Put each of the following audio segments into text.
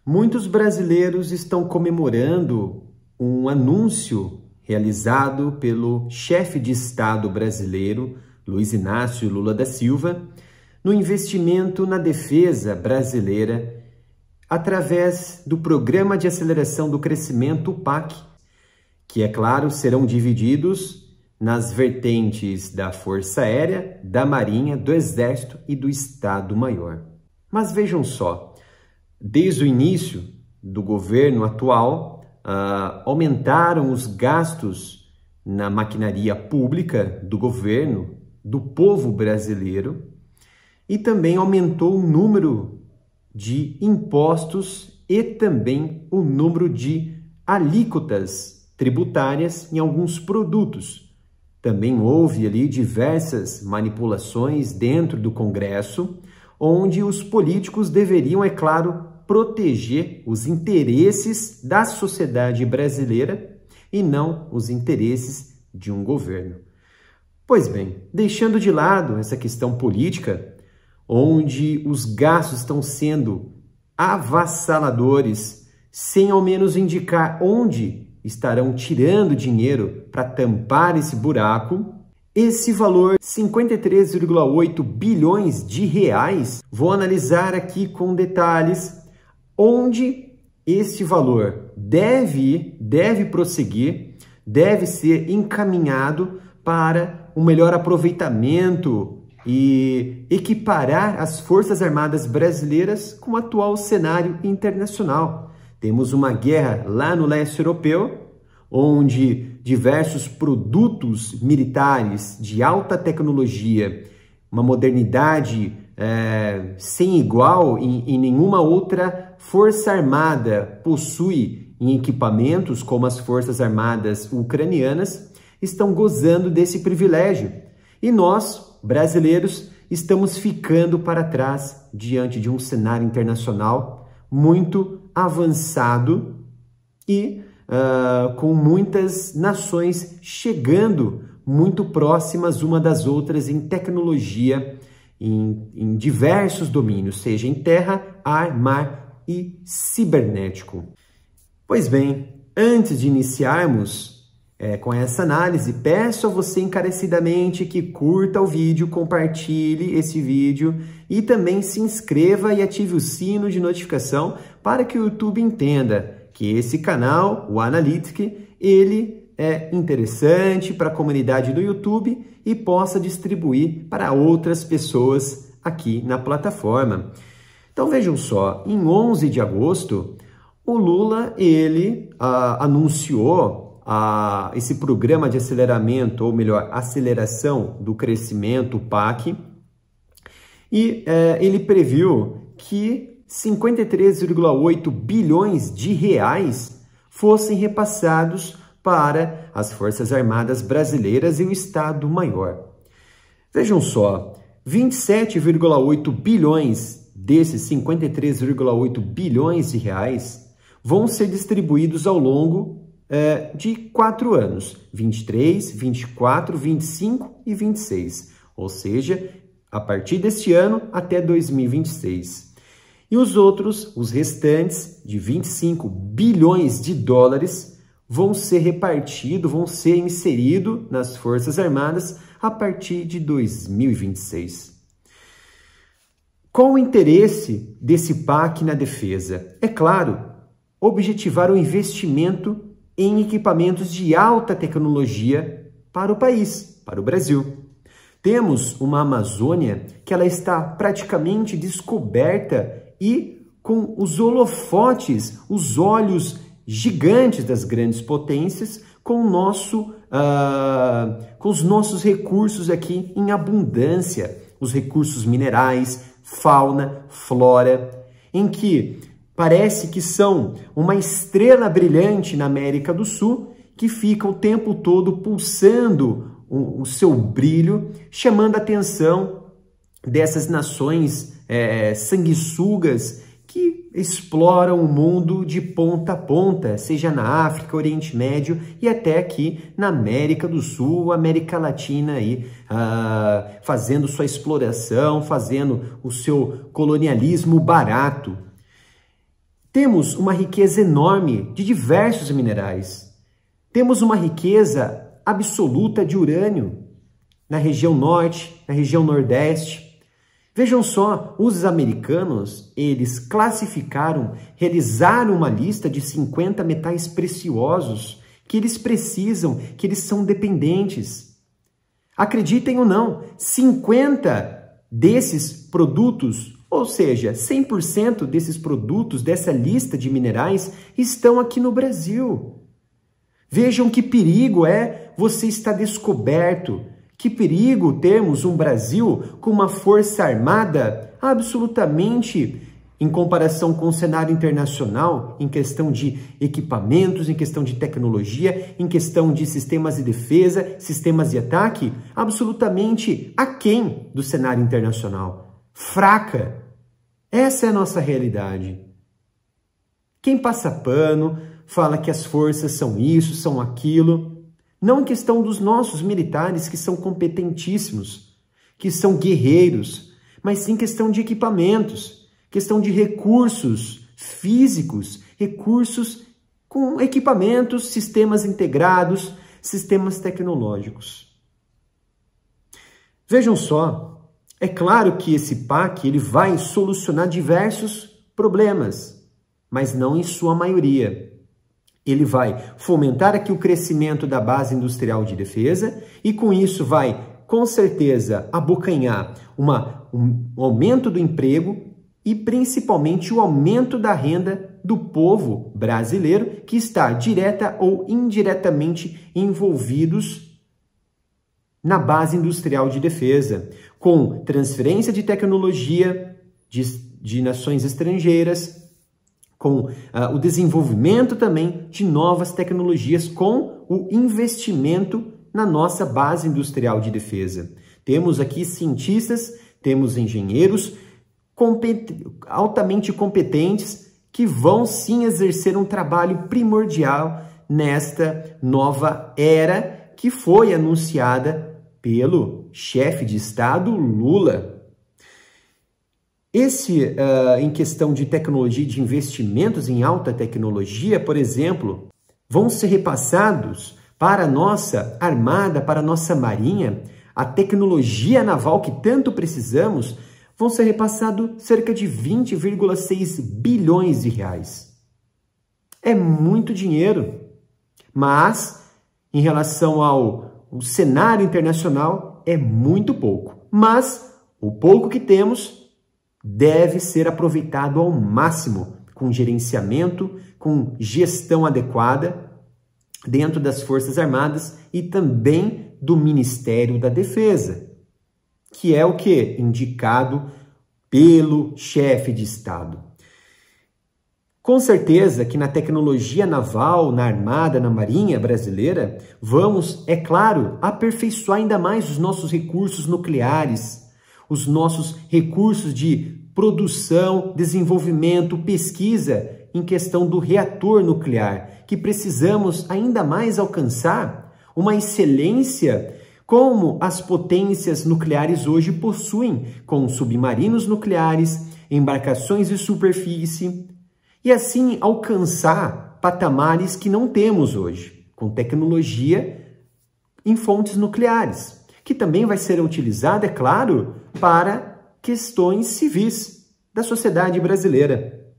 Muitos brasileiros estão comemorando um anúncio realizado pelo chefe de Estado brasileiro, Luiz Inácio Lula da Silva, no investimento na defesa brasileira através do Programa de Aceleração do Crescimento, o PAC, que, é claro, serão divididos nas vertentes da Força Aérea, da Marinha, do Exército e do Estado-Maior. Mas vejam só, desde o início do governo atual, aumentaram os gastos na maquinaria pública do governo, do povo brasileiro, e também aumentou o número de impostos e também o número de alíquotas tributárias em alguns produtos. Também houve ali diversas manipulações dentro do Congresso, onde os políticos deveriam, é claro, proteger os interesses da sociedade brasileira e não os interesses de um governo. Pois bem, deixando de lado essa questão política, onde os gastos estão sendo avassaladores, sem ao menos indicar onde estarão tirando dinheiro para tampar esse buraco, esse valor, 53,8 bilhões de reais, vou analisar aqui com detalhes onde esse valor deve prosseguir, deve ser encaminhado para um melhor aproveitamento e equiparar as Forças Armadas brasileiras com o atual cenário internacional. Temos uma guerra lá no leste europeu, onde diversos produtos militares de alta tecnologia, uma modernidade sem igual em nenhuma outra força armada possui em equipamentos como as Forças Armadas ucranianas, estão gozando desse privilégio. E nós, brasileiros, estamos ficando para trás diante de um cenário internacional muito avançado e com muitas nações chegando muito próximas uma das outras em tecnologia, em diversos domínios, seja em terra, ar, mar e cibernético. Pois bem, antes de iniciarmos com essa análise, peço a você encarecidamente que curta o vídeo, compartilhe esse vídeo e também se inscreva e ative o sino de notificação para que o YouTube entenda que esse canal, o Analytic, ele é interessante para a comunidade do YouTube e possa distribuir para outras pessoas aqui na plataforma. Então vejam só, em 11 de agosto, o Lula, ele anunciou esse programa de aceleramento, ou melhor, aceleração do crescimento, o PAC, e ele previu que 53,8 bilhões de reais fossem repassados para as Forças Armadas brasileiras e o Estado-Maior. Vejam só, 27,8 bilhões desses 53,8 bilhões de reais vão ser distribuídos ao longo de 4 anos, 23, 24, 25 e 26, ou seja, a partir deste ano até 2026. E os restantes, de 25 bilhões de dólares, vão ser repartidos, vão ser inseridos nas Forças Armadas a partir de 2026. Qual o interesse desse PAC na defesa? É claro, objetivar o investimento em equipamentos de alta tecnologia para o país, para o Brasil. Temos uma Amazônia que ela está praticamente descoberta e com os holofotes, os olhos gigantes das grandes potências, com os nossos recursos aqui em abundância, os recursos minerais, fauna, flora, em que parece que são uma estrela brilhante na América do Sul, que fica o tempo todo pulsando o seu brilho, chamando a atenção dessas nações sanguessugas que exploram o mundo de ponta a ponta, seja na África, Oriente Médio e até aqui na América do Sul, América Latina, aí, fazendo sua exploração, fazendo o seu colonialismo barato. Temos uma riqueza enorme de diversos minerais. Temos uma riqueza absoluta de urânio na região norte, na região nordeste. Vejam só, os americanos, eles classificaram, realizaram uma lista de 50 metais preciosos que eles precisam, que eles são dependentes. Acreditem ou não, 50 desses produtos, ou seja, 100% desses produtos, dessa lista de minerais, estão aqui no Brasil. Vejam que perigo é você estar descoberto, que perigo termos um Brasil com uma força armada absolutamente, em comparação com o cenário internacional, em questão de equipamentos, em questão de tecnologia, em questão de sistemas de defesa, sistemas de ataque, absolutamente aquém do cenário internacional. Fraca. Essa é a nossa realidade. Quem passa pano, fala que as forças são isso, são aquilo, não em questão dos nossos militares, que são competentíssimos, que são guerreiros, mas sim questão de equipamentos, questão de recursos físicos, recursos com equipamentos, sistemas integrados, sistemas tecnológicos. Vejam só, é claro que esse PAC ele vai solucionar diversos problemas, mas não em sua maioria. Ele vai fomentar aqui o crescimento da base industrial de defesa e com isso vai, com certeza, abocanhar um aumento do emprego e principalmente o aumento da renda do povo brasileiro que está direta ou indiretamente envolvidos na base industrial de defesa, com transferência de tecnologia de nações estrangeiras, com o desenvolvimento também de novas tecnologias, com o investimento na nossa base industrial de defesa. Temos aqui cientistas, temos engenheiros altamente competentes que vão sim exercer um trabalho primordial nesta nova era que foi anunciada pelo chefe de Estado Lula. Em questão de tecnologia, de investimentos em alta tecnologia, por exemplo, vão ser repassados para a nossa Armada, para a nossa Marinha, a tecnologia naval que tanto precisamos, vão ser repassados cerca de 20,6 bilhões de reais. É muito dinheiro, mas em relação ao cenário internacional é muito pouco. Mas o pouco que temos deve ser aproveitado ao máximo, com gerenciamento, com gestão adequada dentro das Forças Armadas e também do Ministério da Defesa, que é o que? Indicado pelo chefe de Estado. Com certeza que na tecnologia naval, na Armada, na Marinha brasileira, vamos, é claro, aperfeiçoar ainda mais os nossos recursos nucleares, os nossos recursos de produção, desenvolvimento, pesquisa em questão do reator nuclear, que precisamos ainda mais alcançar uma excelência como as potências nucleares hoje possuem, com submarinos nucleares, embarcações de superfície, e assim alcançar patamares que não temos hoje, com tecnologia em fontes nucleares, que também vai ser utilizada, é claro, para questões civis da sociedade brasileira.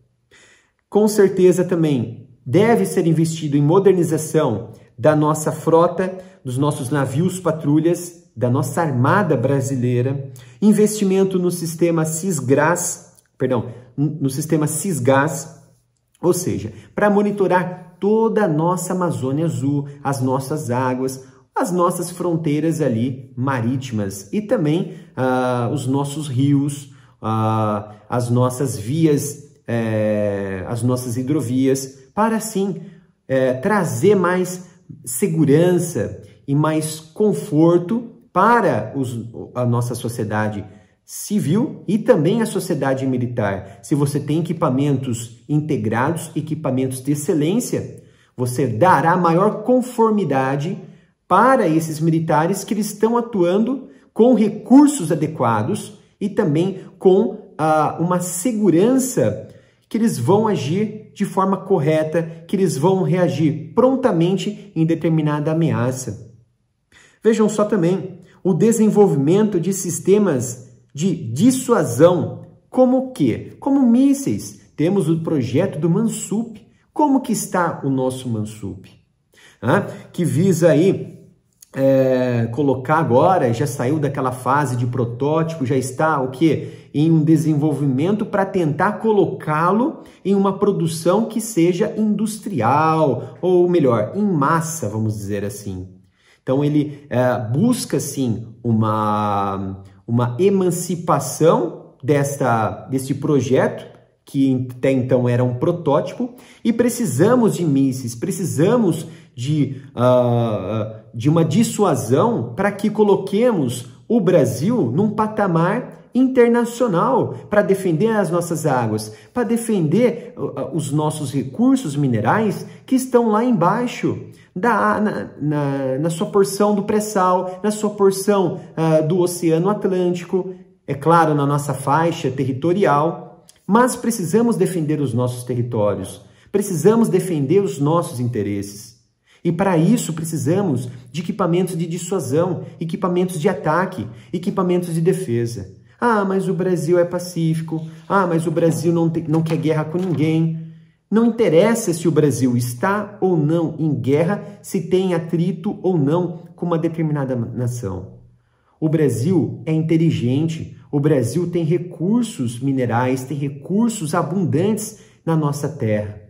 Com certeza também deve ser investido em modernização da nossa frota, dos nossos navios patrulhas, da nossa Armada brasileira, investimento no sistema Cisgás, ou seja, para monitorar toda a nossa Amazônia Azul, as nossas águas, as nossas fronteiras ali marítimas e também os nossos rios, as nossas vias, as nossas hidrovias, para assim trazer mais segurança e mais conforto para a nossa sociedade civil e também a sociedade militar. Se você tem equipamentos integrados, equipamentos de excelência, você dará maior conformidade para esses militares que eles estão atuando com recursos adequados e também com uma segurança que eles vão agir de forma correta, que eles vão reagir prontamente em determinada ameaça. Vejam só também o desenvolvimento de sistemas de dissuasão, como o quê? Como mísseis. Temos o projeto do Mansup. Como que está o nosso Mansup? Que visa aí colocar agora, já saiu daquela fase de protótipo, já está o quê? Em um desenvolvimento para tentar colocá-lo em uma produção que seja industrial, ou melhor, em massa, vamos dizer assim. Então ele busca sim uma emancipação deste projeto, que até então era um protótipo, e precisamos de mísseis, precisamos de uma dissuasão para que coloquemos o Brasil num patamar internacional para defender as nossas águas, para defender os nossos recursos minerais que estão lá embaixo, na sua porção do pré-sal, na sua porção do Oceano Atlântico, é claro, na nossa faixa territorial. Mas precisamos defender os nossos territórios, precisamos defender os nossos interesses. E para isso precisamos de equipamentos de dissuasão, equipamentos de ataque, equipamentos de defesa. Mas o Brasil é pacífico, mas o Brasil não quer guerra com ninguém. Não interessa se o Brasil está ou não em guerra, se tem atrito ou não com uma determinada nação. O Brasil é inteligente, o Brasil tem recursos minerais, tem recursos abundantes na nossa terra.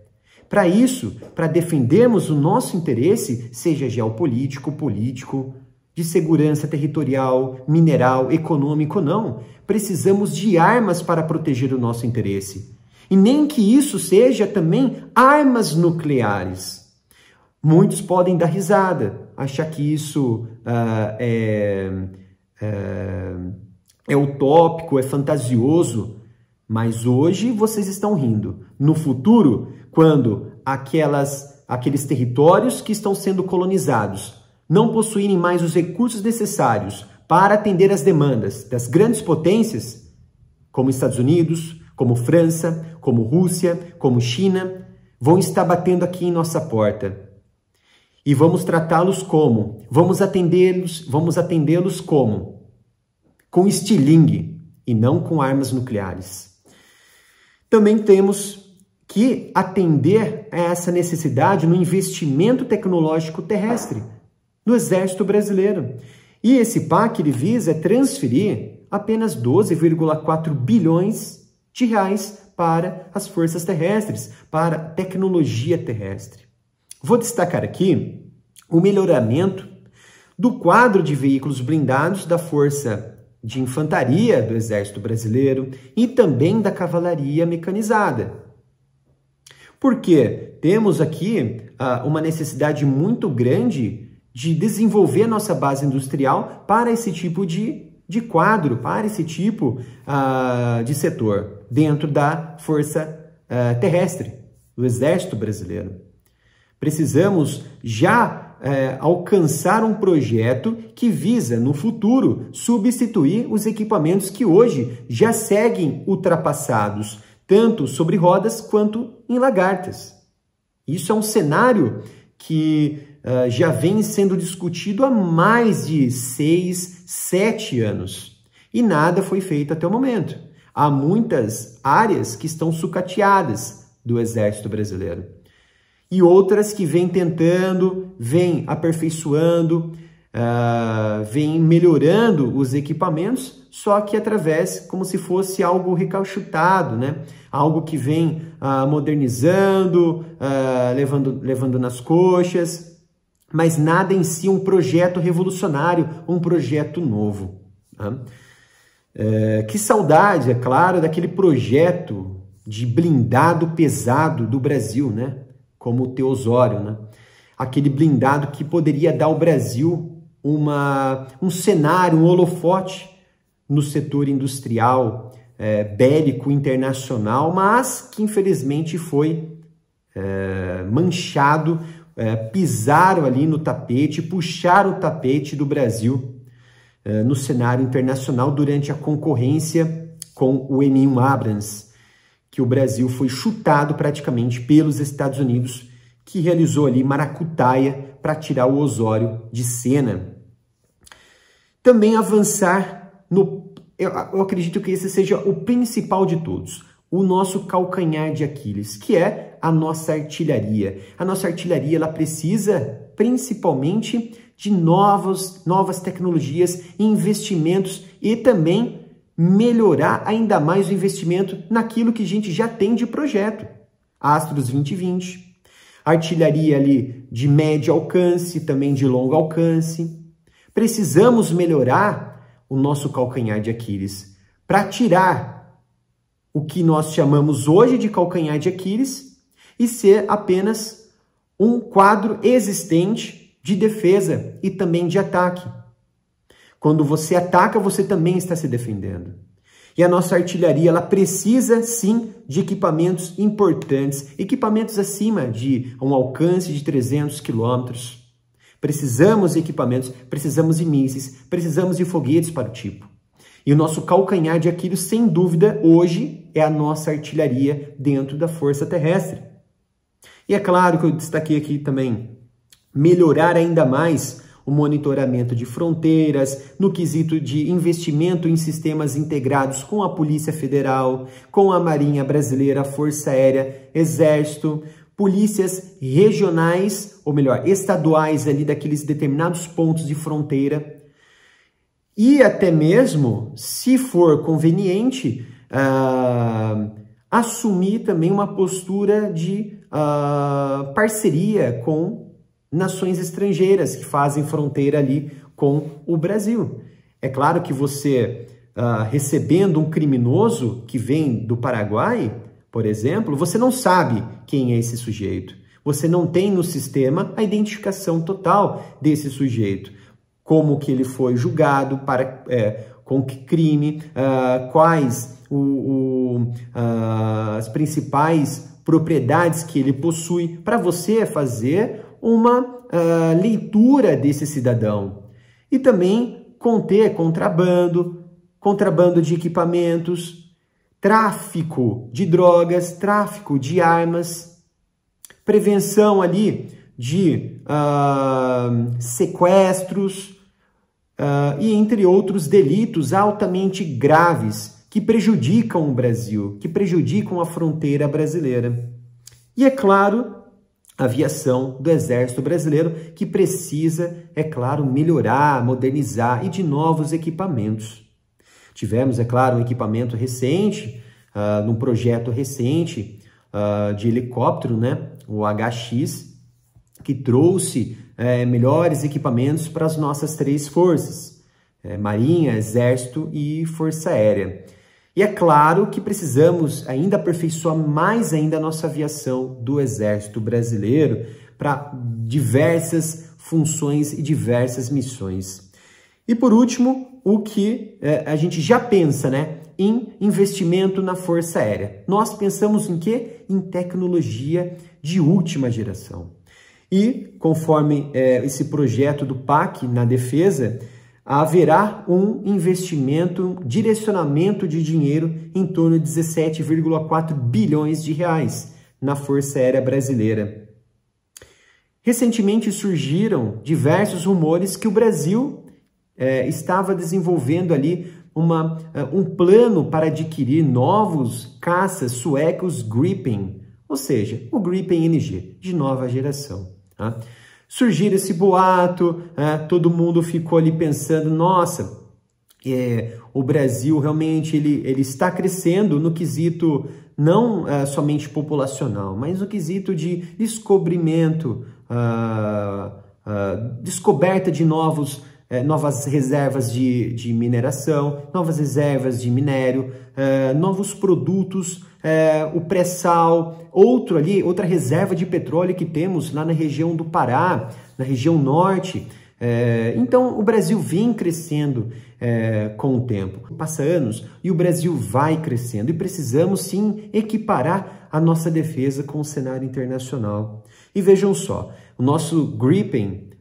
Para isso, para defendermos o nosso interesse, seja geopolítico, político, de segurança territorial, mineral, econômico, não, precisamos de armas para proteger o nosso interesse. E nem que isso seja também armas nucleares. Muitos podem dar risada, achar que isso é utópico, é fantasioso, mas hoje vocês estão rindo. No futuro, quando aqueles territórios que estão sendo colonizados não possuírem mais os recursos necessários para atender às demandas das grandes potências, como Estados Unidos, como França, como Rússia, como China, vão estar batendo aqui em nossa porta. E vamos tratá-los como? Vamos atendê-los como? Com estilingue e não com armas nucleares. Também temos que atender a essa necessidade no investimento tecnológico terrestre do Exército Brasileiro. E esse PAC ele visa transferir apenas 12,4 bilhões de reais para as forças terrestres, para a tecnologia terrestre. Vou destacar aqui o melhoramento do quadro de veículos blindados da Força de Infantaria do Exército Brasileiro e também da Cavalaria Mecanizada. Porque temos aqui uma necessidade muito grande de desenvolver a nossa base industrial para esse tipo de quadro, para esse tipo de setor, dentro da Força Terrestre do Exército Brasileiro. Precisamos já alcançar um projeto que visa, no futuro, substituir os equipamentos que hoje já seguem ultrapassados, tanto sobre rodas quanto em lagartas. Isso é um cenário que já vem sendo discutido há mais de 6, 7 anos e nada foi feito até o momento. Há muitas áreas que estão sucateadas do Exército Brasileiro. E outras que vêm tentando, vêm aperfeiçoando, vêm melhorando os equipamentos, só que através, como se fosse algo recalchutado, né? Algo que vem modernizando, levando nas coxas, mas nada em si um projeto revolucionário, um projeto novo. Tá? Que saudade, é claro, daquele projeto de blindado pesado do Brasil, né? Como o Teosório, né? Aquele blindado que poderia dar ao Brasil um cenário, um holofote no setor industrial, bélico, internacional, mas que infelizmente foi manchado, pisaram ali no tapete, puxaram o tapete do Brasil no cenário internacional durante a concorrência com o M1 Abrams, que o Brasil foi chutado praticamente pelos Estados Unidos, que realizou ali maracutaia para tirar o Osório de cena. Também avançar no... Eu acredito que esse seja o principal de todos, o nosso calcanhar de Aquiles, que é a nossa artilharia. A nossa artilharia, ela precisa principalmente de novas tecnologias, investimentos e também melhorar ainda mais o investimento naquilo que a gente já tem de projeto. Astros 2020, artilharia ali de médio alcance, também de longo alcance. Precisamos melhorar o nosso calcanhar de Aquiles para tirar o que nós chamamos hoje de calcanhar de Aquiles e ser apenas um quadro existente de defesa e também de ataque. Quando você ataca, você também está se defendendo. E a nossa artilharia, ela precisa sim de equipamentos importantes, equipamentos acima de um alcance de 300 quilômetros. Precisamos de equipamentos, precisamos de mísseis, precisamos de foguetes para o tipo. E o nosso calcanhar de Aquiles, sem dúvida, hoje é a nossa artilharia dentro da Força Terrestre. E é claro que eu destaquei aqui também melhorar ainda mais o monitoramento de fronteiras, no quesito de investimento em sistemas integrados com a Polícia Federal, com a Marinha Brasileira, a Força Aérea, Exército, polícias regionais, ou melhor, estaduais ali daqueles determinados pontos de fronteira. E até mesmo, se for conveniente, assumir também uma postura de parceria com nações estrangeiras que fazem fronteira ali com o Brasil. É claro que você, recebendo um criminoso que vem do Paraguai, por exemplo, você não sabe quem é esse sujeito. Você não tem no sistema a identificação total desse sujeito. Como que ele foi julgado, com que crime, quais as principais propriedades que ele possui, para você fazer uma leitura desse cidadão. E também conter contrabando de equipamentos, tráfico de drogas, tráfico de armas, prevenção ali de sequestros e entre outros delitos altamente graves que prejudicam o Brasil, que prejudicam a fronteira brasileira. E é claro, a aviação do Exército Brasileiro, que precisa, é claro, melhorar, modernizar e de novos equipamentos. Tivemos, é claro, um equipamento recente, num projeto recente de helicóptero, né? O HX, que trouxe melhores equipamentos para as nossas três forças, Marinha, Exército e Força Aérea. E é claro que precisamos ainda aperfeiçoar mais ainda a nossa aviação do Exército Brasileiro para diversas funções e diversas missões. E por último, o que a gente já pensa, né? Em investimento na Força Aérea. Nós pensamos em quê? Em tecnologia de última geração. E conforme esse projeto do PAC na defesa, haverá um investimento, direcionamento de dinheiro em torno de 17,4 bilhões de reais na Força Aérea Brasileira. Recentemente surgiram diversos rumores que o Brasil estava desenvolvendo ali um plano para adquirir novos caças suecos Gripen, ou seja, o Gripen NG, de nova geração. Tá? Surgir esse boato, todo mundo ficou ali pensando, nossa, o Brasil realmente ele está crescendo no quesito não somente populacional, mas no quesito de descobrimento, descoberta de novas reservas de mineração, novas reservas de minério, novos produtos, o pré-sal, outra reserva de petróleo que temos lá na região do Pará, na região norte. Então, o Brasil vem crescendo com o tempo. Passa anos e o Brasil vai crescendo e precisamos sim equiparar a nossa defesa com o cenário internacional. E vejam só, o nosso Gripen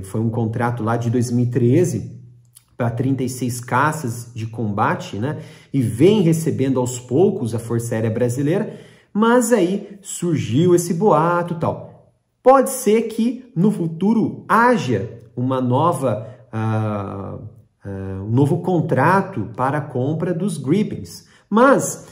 foi um contrato lá de 2013 para 36 caças de combate, né? E vem recebendo aos poucos a Força Aérea Brasileira, mas aí surgiu esse boato e tal. Pode ser que no futuro haja uma nova, um novo contrato para a compra dos Gripens. Mas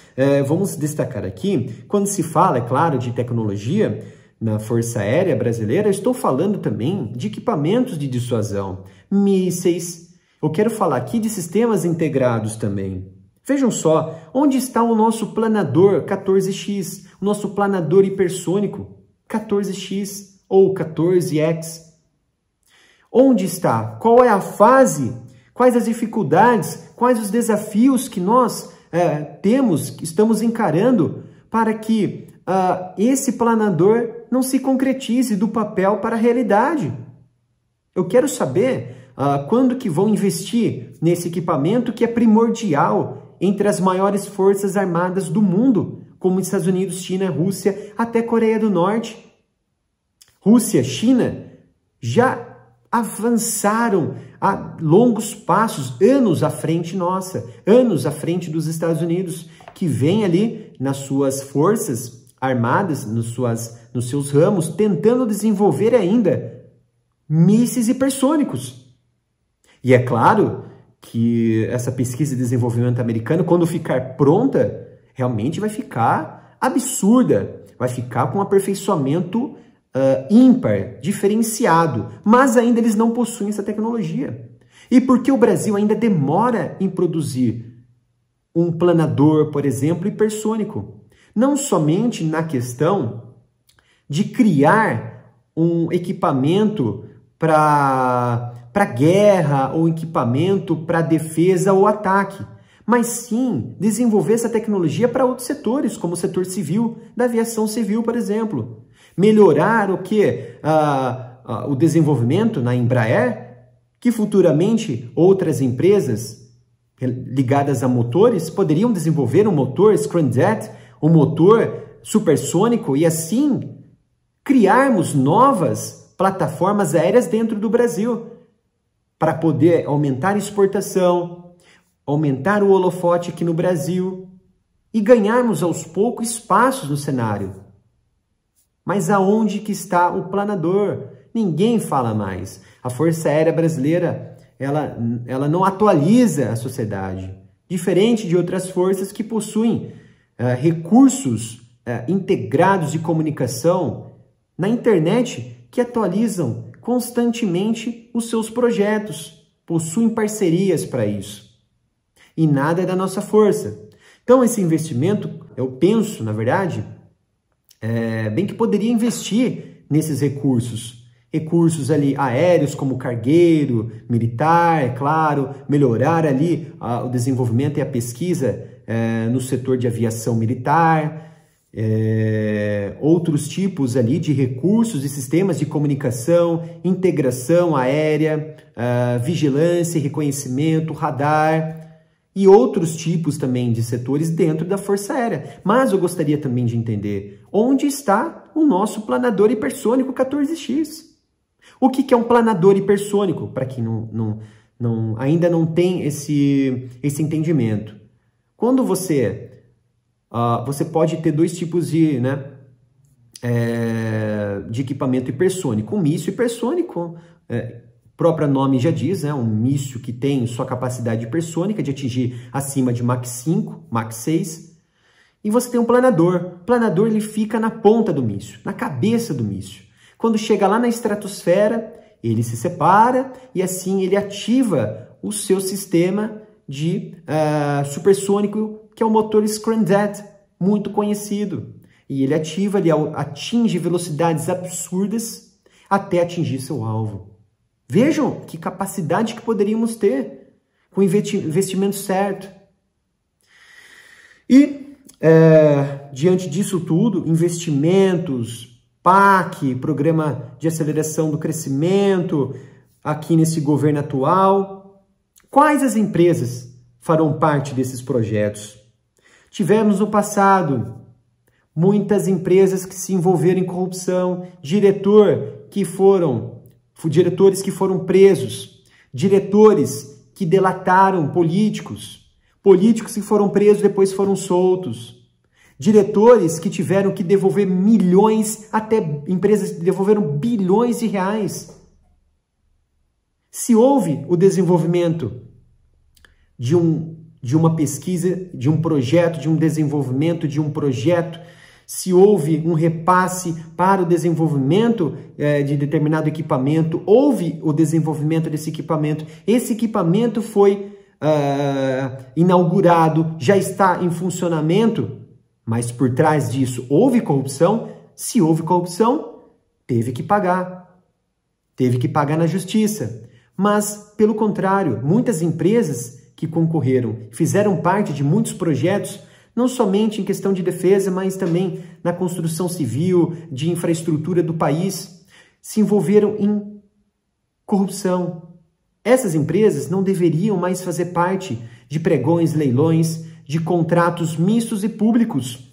vamos destacar aqui, quando se fala, é claro, de tecnologia na Força Aérea Brasileira, eu estou falando também de equipamentos de dissuasão, mísseis. Eu quero falar aqui de sistemas integrados também. Vejam só, onde está o nosso planador 14X, o nosso planador hipersônico 14X ou 14X? Onde está? Qual é a fase? Quais as dificuldades? Quais os desafios que nós estamos encarando para que esse planador não se concretize do papel para a realidade? Eu quero saber quando que vão investir nesse equipamento que é primordial entre as maiores forças armadas do mundo, como Estados Unidos, China, Rússia, até Coreia do Norte. Rússia, China já avançaram a longos passos, anos à frente nossa, anos à frente dos Estados Unidos, que vem ali nas suas forças armadas, nos seus ramos, tentando desenvolver ainda mísseis hipersônicos. E é claro que essa pesquisa e desenvolvimento americano, quando ficar pronta, realmente vai ficar absurda, vai ficar com um aperfeiçoamento ímpar, diferenciado, mas ainda eles não possuem essa tecnologia. E por que o Brasil ainda demora em produzir um planador, por exemplo, hipersônico? Não somente na questão de criar um equipamento para guerra ou equipamento para defesa ou ataque, mas sim desenvolver essa tecnologia para outros setores, como o setor civil, da aviação civil, por exemplo. Melhorar o quê? O desenvolvimento na Embraer, que futuramente outras empresas ligadas a motores poderiam desenvolver um motor Scramjet, um motor supersônico e assim criarmos novas plataformas aéreas dentro do Brasil para poder aumentar a exportação, aumentar o holofote aqui no Brasil e ganharmos aos poucos espaços no cenário. Mas aonde que está o planador? Ninguém fala mais. A Força Aérea Brasileira, ela não atualiza a sociedade, diferente de outras forças que possuem recursos integrados de comunicação na internet que atualizam constantemente os seus projetos, possuem parcerias para isso. E nada é da nossa força. Então, esse investimento, eu penso, na verdade, bem que poderia investir nesses recursos ali aéreos como cargueiro, militar, é claro, melhorar ali o desenvolvimento e a pesquisa no setor de aviação militar, outros tipos ali de recursos e sistemas de comunicação, integração aérea, vigilância, reconhecimento, radar e outros tipos também de setores dentro da Força Aérea. Mas eu gostaria também de entender onde está o nosso planador hipersônico 14X. O que é um planador hipersônico? Para quem ainda não tem esse entendimento. Quando você pode ter dois tipos de equipamento hipersônico. Um míssil hipersônico, o próprio nome já diz, um míssil que tem sua capacidade hipersônica de atingir acima de Mach 5, Mach 6. E você tem um planador. O planador ele fica na ponta do míssil, na cabeça do míssil. Quando chega lá na estratosfera, ele se separa e assim ele ativa o seu sistema de supersônico, que é o motor Scramjet, muito conhecido. E ele ativa, ele atinge velocidades absurdas até atingir seu alvo. Vejam que capacidade que poderíamos ter com o investimento certo. E, diante disso tudo, investimentos, PAC, Programa de Aceleração do Crescimento, aqui nesse governo atual, quais as empresas farão parte desses projetos? Tivemos no passado muitas empresas que se envolveram em corrupção, diretores que foram presos, diretores que delataram políticos, políticos que foram presos e depois foram soltos, diretores que tiveram que devolver milhões, até empresas que devolveram bilhões de reais. Se houve o desenvolvimento de uma pesquisa, de um projeto, de um desenvolvimento de um projeto, se houve um repasse para o desenvolvimento de determinado equipamento, houve o desenvolvimento desse equipamento, esse equipamento foi inaugurado, já está em funcionamento, mas por trás disso houve corrupção. Se houve corrupção, teve que pagar na justiça. Mas, pelo contrário, muitas empresas que concorreram, fizeram parte de muitos projetos, não somente em questão de defesa, mas também na construção civil, de infraestrutura do país, se envolveram em corrupção. Essas empresas não deveriam mais fazer parte de pregões, leilões, de contratos mistos e públicos.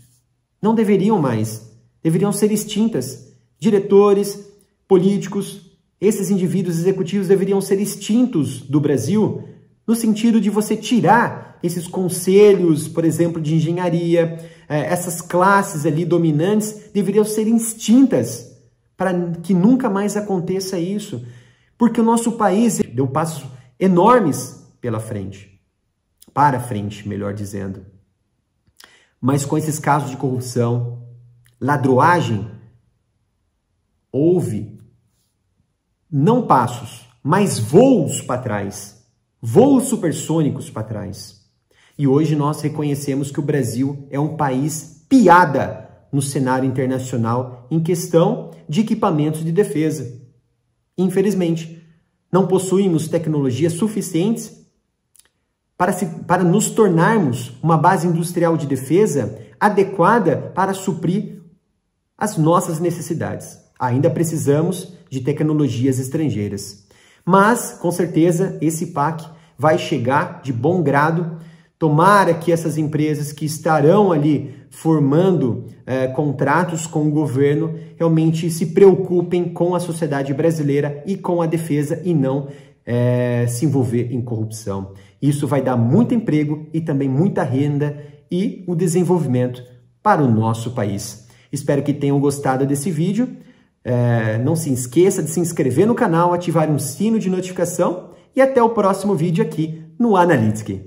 Não deveriam mais. Deveriam ser extintas. Diretores, políticos, esses indivíduos executivos deveriam ser extintos do Brasil, no sentido de você tirar esses conselhos, por exemplo, de engenharia, essas classes ali dominantes deveriam ser extintas para que nunca mais aconteça isso. Porque o nosso país deu passos enormes para frente, melhor dizendo. Mas com esses casos de corrupção, ladroagem, houve não passos, mas voos para trás, voos supersônicos para trás. E hoje nós reconhecemos que o Brasil é um país piada no cenário internacional em questão de equipamentos de defesa. Infelizmente, não possuímos tecnologias suficientes para nos tornarmos uma base industrial de defesa adequada para suprir as nossas necessidades. Ainda precisamos de tecnologias estrangeiras. Mas, com certeza, esse PAC vai chegar de bom grado. Tomara que essas empresas que estarão ali formando contratos com o governo realmente se preocupem com a sociedade brasileira e com a defesa e não se envolver em corrupção. Isso vai dar muito emprego e também muita renda e o desenvolvimento para o nosso país. Espero que tenham gostado desse vídeo. Não se esqueça de se inscrever no canal, ativar um sino de notificação e até o próximo vídeo aqui no Analytics.